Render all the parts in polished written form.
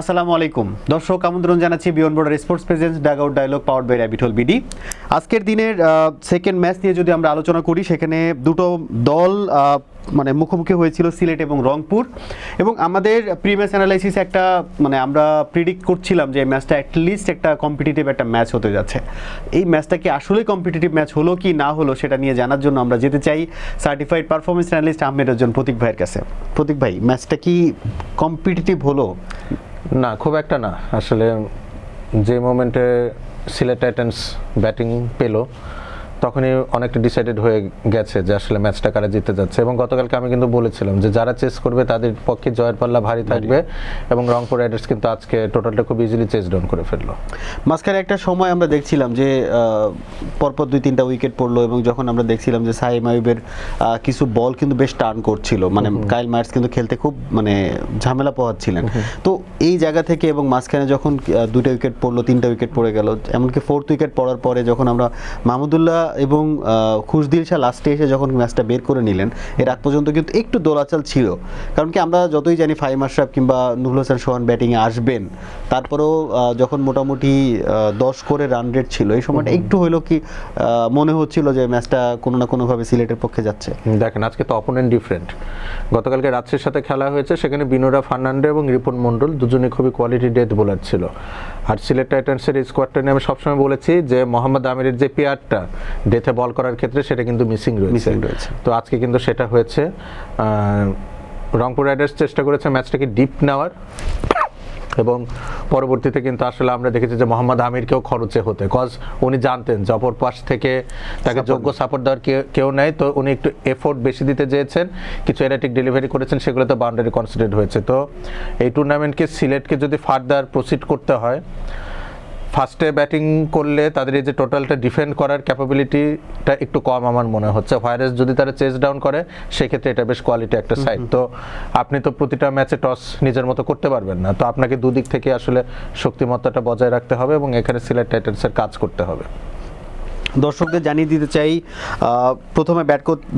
আসসালামু আলাইকুম দর্শক, আমন্ত্রণ জানাচ্ছি beyond border sports presence dug out dialogue powered by rabbithole BD. আজকের দিনের সেকেন্ড ম্যাচ নিয়ে যদি আমরা আলোচনা করি, সেখানে দুটো দল মুখোমুখি হয়েছিল, সিলেট এবং রংপুর। এবং আমাদের প্রিভিয়াস অ্যানালাইসিস একটা আমরা প্রিডিক্ট করছিলাম যে ম্যাচটা অ্যাটলিস্ট একটা কম্পিটিটিভ একটা ম্যাচ হতে যাচ্ছে। এই ম্যাচটা কি আসলে কম্পিটিটিভ ম্যাচ হলো কি না হলো সেটা নিয়ে জানার জন্য আমরা যেতে চাই সার্টিফাইড পারফরমেন্স অ্যানালিস্ট আহমেদ রজন প্রতীক ভাইয়ের কাছে। প্রতীক ভাই, ম্যাচটা কি কম্পিটিটিভ হলো? না, খুব একটা না। আসলে যে মোমেন্টে সিলেট টাইটান্স ব্যাটিং পেলো তখনই অনেকটা ডিসাইডেড হয়ে গেছে যে আসলে ম্যাচটা কারা জিতে যাচ্ছে। এবং গতকালকে আমি কিন্তু বলেছিলাম যে যারা চেস করবে তাদের পক্ষে জয়ের পাল্লা ভারী থাকবে, এবং রংপুর রাইডার্স কিন্তু আজকে টোটালটা খুব ইজিলি চেস ডাউন করে ফেললো। মাঝখানে একটা সময় আমরা দেখছিলাম যে পরপর 2-3টা উইকেট পড়লো, এবং যখন আমরা দেখছিলাম যে সাইম আইয়ুবের কিছু বল কিন্তু বেশ টার্ন করছিল, কাইল মার্কস কিন্তু খেলতে খুব ঝামেলা পোহাচ্ছিলেন। তো এই জায়গা থেকে এবং মাঝখানে যখন 2টা উইকেট পড়লো, 3টা উইকেট পড়ে গেল, এমনকি 4th উইকেট পড়ার পরে যখন আমরা মাহমুদুল্লাহ এবং খুশদিল শাহ লাস্টে এসে যখন ম্যাচটা বের করে নিলেন, এর আগ পর্যন্ত কিন্তু একটু দোলাচাল ছিল। কারণ কি আমরা যতই জানি ফাহিম আশরাফ কিংবা নুরুল হাসান সোহান ব্যাটিংয়ে আসবেন, তারপরেও যখন মোটামুটি 10 করে রান রেট ছিল, এই সময়টা একটু হইলো কি মনে হচ্ছিল যে ম্যাচটা কোনো না কোনোভাবে সিলেটের পক্ষে যাচ্ছে। দেখেন, আজকে তো অপোনেন্ট ডিফারেন্ট। গতকালকে রাজশাহীর সাথে খেলা হয়েছে, সেখানে বিনোরা ফার্নান্ডে এবং রিপন মন্ডল দুজনে খুবই কোয়ালিটি ডেথ বোলার ছিল। আর সিলেট টাইটান্সের স্কোয়াডটা নিয়ে আমি সবসময় বলেছি যে মোহাম্মদ আমিরের যে পেয়ারটা ডেথে বল করার ক্ষেত্রে সেটা কিন্তু মিসিং রয়েছে। তো আজকে কিন্তু সেটা হয়েছে। রংপুর রাইডার্স চেষ্টা করেছে ম্যাচটাকে ডিপ নেওয়ার, এবং পরবর্তীতে কিন্তু আসলে আমরা দেখেছি যে মোহাম্মদ আমিরকেও খরচে হতে, কজ উনি জানতেন যে অপর পাশ থেকে তাকে যোগ্য সাপোর্ট দেওয়ার কেউ নাই। তো উনি একটু এফোর্ট বেশি দিতে চেয়েছেন, কিছু এরাটিক ডেলিভারি করেছেন, সেগুলো তো বাউন্ডারি কনসিডার হয়েছে। তো এই টুর্নামেন্টকে সিলেটকে যদি ফার্দার প্রসিড করতে হয়, ফার্স্টে ব্যাটিং করলে তাদের এই যে টোটালটা ডিফেন্ড করার ক্যাপাবিলিটিটা একটু কম আমার মনে হচ্ছে। ভাইরাস যদি তারা চেস ডাউন করে, সেক্ষেত্রে এটা বেশ কোয়ালিটি একটা সাইড। তো আপনি তো প্রতিটা ম্যাচে টস নিজের মতো করতে পারবেন না, তো আপনাকে দুদিক থেকে আসলে শক্তিমত্তাটা বজায় রাখতে হবে, এবং এখানে সিলেট টাইটান্সের কাজ করতে হবে। দর্শকদের জানিয়ে দিতে চাই, প্রথমে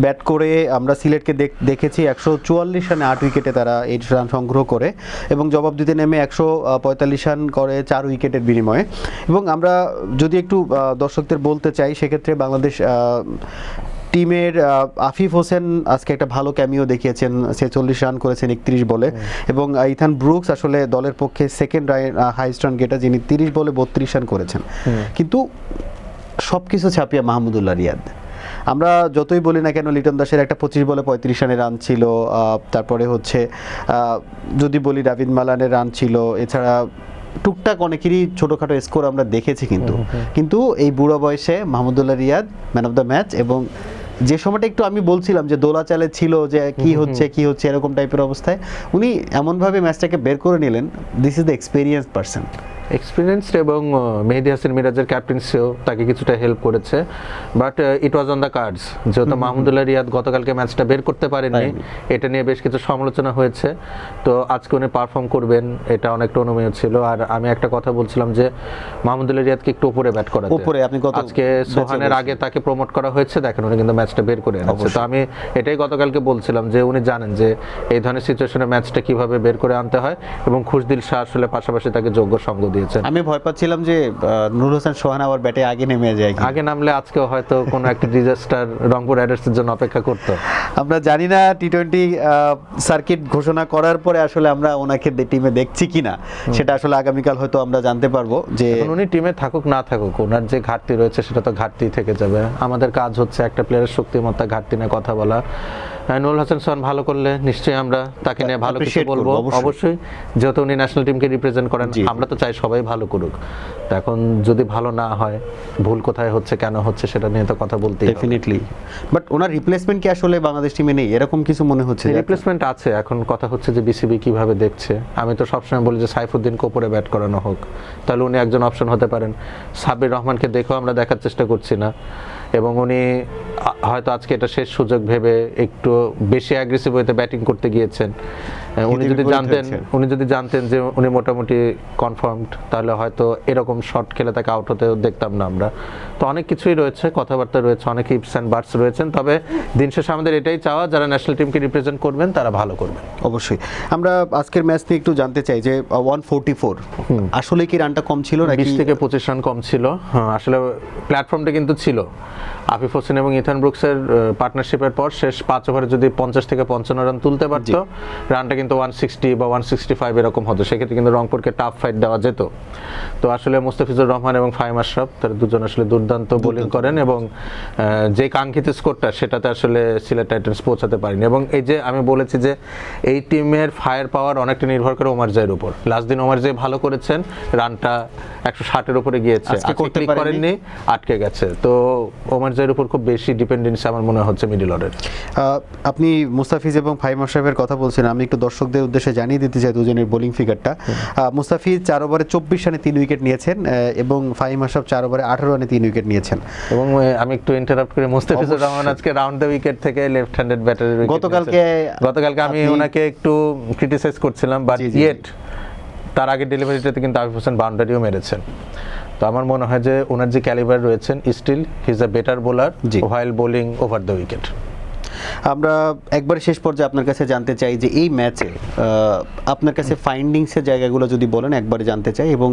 ব্যাট করে আমরা সিলেটকে দেখেছি 144 রানে 8 উইকেটে তারা 8 রান সংগ্রহ করে, এবং জবাব দিতে নেমে 145 রান করে 4 উইকেটের বিনিময়ে। এবং আমরা যদি একটু দর্শকদের বলতে চাই, সেক্ষেত্রে বাংলাদেশ টিমের আফিফ হোসেন আজকে একটা ভালো ক্যামিও দেখিয়েছেন, 46 রান করেছেন 31 বলে। এবং ইথান ব্রুকস আসলে দলের পক্ষে সেকেন্ড হাইস্ট রান গেটার, যিনি 30 বলে 32 রান করেছেন। কিন্তু সব কিছু ছাপিয়ে মাহমুদুল্লাহ রিয়াদ, আমরা যতই বলি না কেন, লিটন দাসের একটা 25 বলে 35 রানের রান ছিল, তারপরে হচ্ছে যদি বলি রাবিদ মালানের রান ছিল, এছাড়া টুকটাক অনেকেরই ছোটোখাটো স্কোর আমরা দেখেছি। কিন্তু এই বুড়ো বয়সে Mahmudullah Riyad man of the match. এবং যে সময়টা একটু আমি বলছিলাম যে দোলাচালে ছিল, যে কি হচ্ছে এরকম টাইপের অবস্থায়, উনি এমনভাবে ম্যাচটাকে বের করে নিলেন। This is the experience person, experienced, এবং মেহেদী হাসান মিরাজের ক্যাপ্টেন্সিও তাকে কিছুটা হেল্প করেছে। But it was on the cards, যেহেতু মাহমুদুল্লাহ রিয়াদ গতকালকে ম্যাচটা বের করতে পারেননি, এটা নিয়ে বেশ কিছু সমালোচনা হয়েছে। তো আজকে উনি পারফর্ম করবেন এটা অনেকটা অনুমেয় ছিল। আর আমি একটা কথা বলছিলাম যে মাহমুদুল্লাহ রিয়াদকে একটু উপরে ব্যাট করা, আজকে সোহানের আগে তাকে প্রমোট করা হয়েছে, দেখেন উনি কিন্তু ম্যাচটা বের করে এনেছে। তো আমি এটাই গতকালকে বলছিলাম যে উনি জানেন যে এই ধরনের সিচুয়েশনে ম্যাচটা কিভাবে বের করে আনতে হয়, এবং খুশদিল শাহ আসলে পাশাপাশি তাকে যোগ্য সঙ্গ দিয়েছেন। আমি ভয় পাচ্ছিলাম যে নুরুল হাসান সোহান আবার ব্যাটে আগে নেমে যায়, আগে নামলে আজকেও হয়তো কোনো একটা ডিজাস্টার রংপুর রাইডার্সের জন্য অপেক্ষা করতো। আমরা জানি না টি-20 সার্কিট ঘোষণা করার পরে আসলে আমরা ওনাকে টিমে দেখছি কিনা, সেটা আসলে আগামীকাল হয়তো আমরা জানতে পারবো। যে উনি টিমে থাকুক না থাকুক, ওনার যে ঘাটতি রয়েছে সেটা তো ঘাটতি থেকে যাবে। আমাদের কাজ হচ্ছে একটা প্লেয়ারের শক্তিমত্তা ঘাটতি নিয়ে কথা বলা। নুরুল হাসান সোহান ভালো করলে নিশ্চয়ই আমরা তাকে নিয়ে ভালো কিছু বলবো, অবশ্যই, যেহেতু উনি ন্যাশনাল টিমকে রিপ্রেজেন্ট করেন। আমরা তো চাই সবাই ভালো করুক। তো এখন যদি ভালো না হয়, ভুল কোথায় হচ্ছে, কেন হচ্ছে, সেটা নিয়ে তো কথা বলতে ডেফিনেটলি। বাট ওনার রিপ্লেসমেন্ট কি আসলে বাংলাদেশ টিমে নেই, এরকম কিছু মনে হচ্ছে? রিপ্লেসমেন্ট আছে, এখন কথা হচ্ছে যে বিসিবি কিভাবে দেখছে। আমি তো সবসময় বলি যে সাইফুদ্দিনকে উপরে ব্যাট করানো হোক, তাহলে উনি একজন অপশন হতে পারেন। সাব্বির রহমানকে দেখেও আমরা দেখার চেষ্টা করছি না, এবং উনি হয়তো আজকে এটা শেষ সুযোগ ভেবে একটু বেশি অ্যাগ্রেসিভ হইতে ব্যাটিং করতে গিয়েছেন। উনি যদি জানতেন যে উনি মোটামুটি কনফার্মড, তাহলে হয়তো এরকম শট খেলে তাকে আউট হতে দেখতাম না আমরা। তো অনেক কিছুই রয়েছে, কথাবার্তা রয়েছে, অনেক ইফস অ্যান্ড বাটস রয়েছেন। তবে দিন শেষে আমাদের এটাই চাওয়া, যারা ন্যাশনাল টিমকে রিপ্রেজেন্ট করবেন তারা ভালো করবেন। অবশ্যই। আমরা আজকের ম্যাচ নিয়ে একটু জানতে চাই যে 144 আসলে কি রানটা কম ছিল নাকি? 20 থেকে 25 রান কম ছিল। আসলে প্ল্যাটফর্মটা কিন্তু ছিল। আফিফ হোসেন এবং ইথান ব্রুকসের পার্টনারশিপের পর শেষ 5 ওভারে যদি 50 থেকে 55 রান তুলতে পারত, রানটা কিন্তু 160 বা 165 এরকম হতো। সেক্ষেত্রে কিন্তু রংপুরকে টাফ ফাইট দেওয়া যেত। তো আসলে মুস্তাফিজুর রহমান এবং ফাহিম আশরাফ, তারা দুজন আসলে দুর্দান্ত বোলিং করেন এবং যে কাঙ্ক্ষিত স্কোরটা সেটাতে আসলে সিলেট টাইটান্স পৌঁছাতে পারেনি। এবং এই যে আমি বলেছি যে এই টিমের ফায়ার পাওয়ার অনেকটা নির্ভর করে ওমার জায়ের উপর। লাস্ট দিন ওমার জায় ভালো করেছেন, রানটা 160-এর উপরে গিয়েছে, আজকে করেননি, আটকে গেছে। তো ওমার জায়ের উপর খুব বেশি ডিপেন্ডেন্সি আমার মনে হচ্ছে মিডল অর্ডার। আপনি মুস্তাফিজ এবং ফাহিম আশরাফের কথা বলছেন, আমি একটু দর্শকদের উদ্দেশ্যে জানিয়ে দিতে চাই দুজনের বোলিং ফিগারটা। মুস্তাফিজ 4 ওভারে 24 রানে 3 উইকেট নিয়েছেন এবং ফাহিম আশরাফ 4 ওভারে 18 রানে 3 উইকেট নিয়েছেন। এবং আমি একটু ইন্টারাপ্ট করে, মুস্তাফিজুর রহমান আজকে রাউন্ড দ্য উইকেট থেকে লেফট হ্যান্ডেড ব্যাটারের উইকেট। গতকালকে আমি ওনাকে একটু ক্রিটিসাইজ করছিলাম, বাট ইয়েট তার আগে ডেলিভারিটাতে কিন্তু আফিফ হোসেন বাউন্ডারিও মেরেছেন। তো আমার মনে হয় যে ওনার যে ক্যালিবার রয়েছেন, still he is a better bowler while bowling over the wicket. আমরা একবারে শেষ পর্যায়ে আপনার কাছে জানতে চাই যে এই ম্যাচে আপনার কাছে ফাইন্ডিংসের জায়গাগুলো যদি বলেন একবারে জানতে চাই, এবং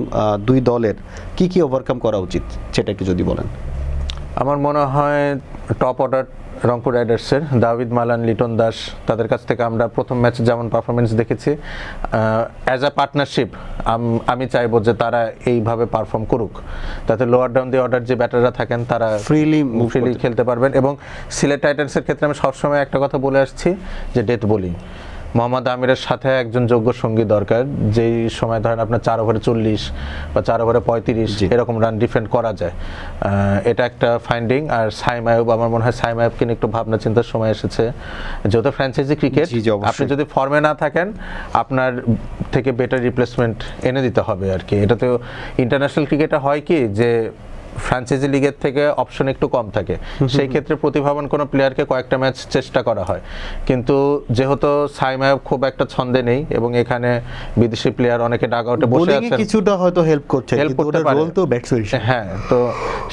দুই দলের কি কি ওভারকাম করা উচিত সেটা একটু যদি বলেন। আমার মনে হয় টপ অর্ডার রংপুর রাইডার্সের দাভিদ মালান, লিটন দাস, তাদের কাছ থেকে আমরা প্রথম ম্যাচে যেমন পারফরমেন্স দেখেছি, অ্যাজ আ পার্টনারশিপ আমি চাইবো যে তারা এইভাবে পারফর্ম করুক, তাতে লোয়ার ডাউন দি অর্ডার যে ব্যাটাররা থাকেন তারা ফ্রিলি খেলতে পারবেন। এবং সিলেট টাইটান্সের ক্ষেত্রে আমি সবসময় একটা কথা বলে আসছি যে ডেথ বোলিং, মোহাম্মদ আমিরের সাথে একজন যোগ্য সঙ্গী দরকার, যেই সময় ধরেন আপনার 4 ওভারে 40 বা 4 ওভারে 35 এরকম রান ডিফেন্ড করা যায়। এটা একটা ফাইন্ডিং। আর সাইম আইয়ুব, আমার মনে হয় সাইম আইয়ুবকে নিয়ে একটু ভাবনা চিন্তার সময় এসেছে। যেহেতু ফ্র্যাঞ্চাইজি ক্রিকেট, আপনি যদি ফর্মে না থাকেন আপনার থেকে বেটার রিপ্লেসমেন্ট এনে দিতে হবে আর কি। এটা তো ইন্টারন্যাশনাল ক্রিকেটে হয় কি যে ফ্র্যাঞ্চাইজি লিগের থেকে অপশন একটু কম থাকে, সেই ক্ষেত্রে প্রতিভাবান কোনো প্লেয়ারকে কয়েকটা ম্যাচ চেষ্টা করা হয়। কিন্তু যেহেতু সাইম আইয়ুব খুব একটা ছন্দে নেই এবং এখানে বিদেশি প্লেয়ার অনেকে ডাগ আউটে বসে আছেন, কিছুটা হয়তো হেল্প করছে, হেল্প করতে পারে। রোল তো ব্যাটসম্যান, হ্যাঁ, তো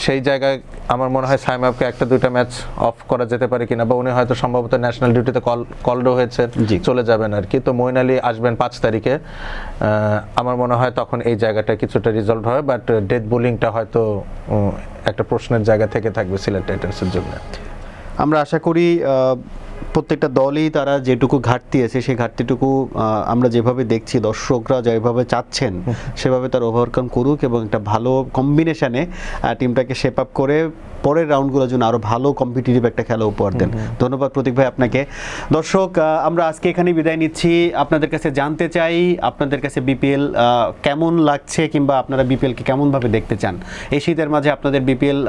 সেই জায়গায় আমার মনে হয় সাইম আইয়ুবকে 1-2টা ম্যাচ অফ করা যেতে পারে কিনা, বা উনি হয়তো সম্ভবত ন্যাশনাল ডিউটিতে কলডো হয়েছে, চলে যাবেন আর কি। তো মঈন আলী আসবেন 5 তারিখে, আমার মনে হয় তখন এই জায়গাটা কিছুটা রিজলভ হয়। বাট ডেথ বোলিংটা হয়তো একটা প্রশ্নের জায়গা থেকে থাকবে সিলেট টাইটান্সের জন্য। আমরা আশা করি প্রত্যেকটা দলই তারা যেটুকু ঘাটতি আছে সেই ঘাটতিটুকু আমরা যেভাবে দেখছি, দর্শকরা যেভাবে চাচ্ছেন সেভাবে তার ওভারকাম করুক এবং একটা ভালো কম্বিনেশনে টিমটাকে শেপ আপ করে পরের রাউন্ডগুলোর জন্য আরও ভালো কম্পিটিটিভ একটা খেলা উপহার দেন। ধন্যবাদ প্রতীক ভাই আপনাকে। দর্শক, আমরা আজকে এখানেই বিদায় নিচ্ছি। আপনাদের কাছে জানতে চাই আপনাদের কাছে বিপিএল কেমন লাগছে, কিংবা আপনারা বিপিএলকে কেমনভাবে দেখতে চান। এই শীতের মাঝে আপনাদের বিপিএল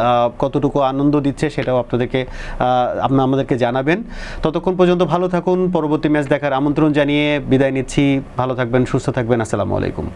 কতটুকু আনন্দ দিচ্ছে সেটাও আপনাদেরকে আমাদেরকে জানাবেন। ততক্ষণ পর্যন্ত ভালো থাকুন। পরবর্তী ম্যাচ দেখার আমন্ত্রণ জানিয়ে বিদায় নিচ্ছি। ভালো থাকবেন, সুস্থ থাকবেন। আসসালামু আলাইকুম।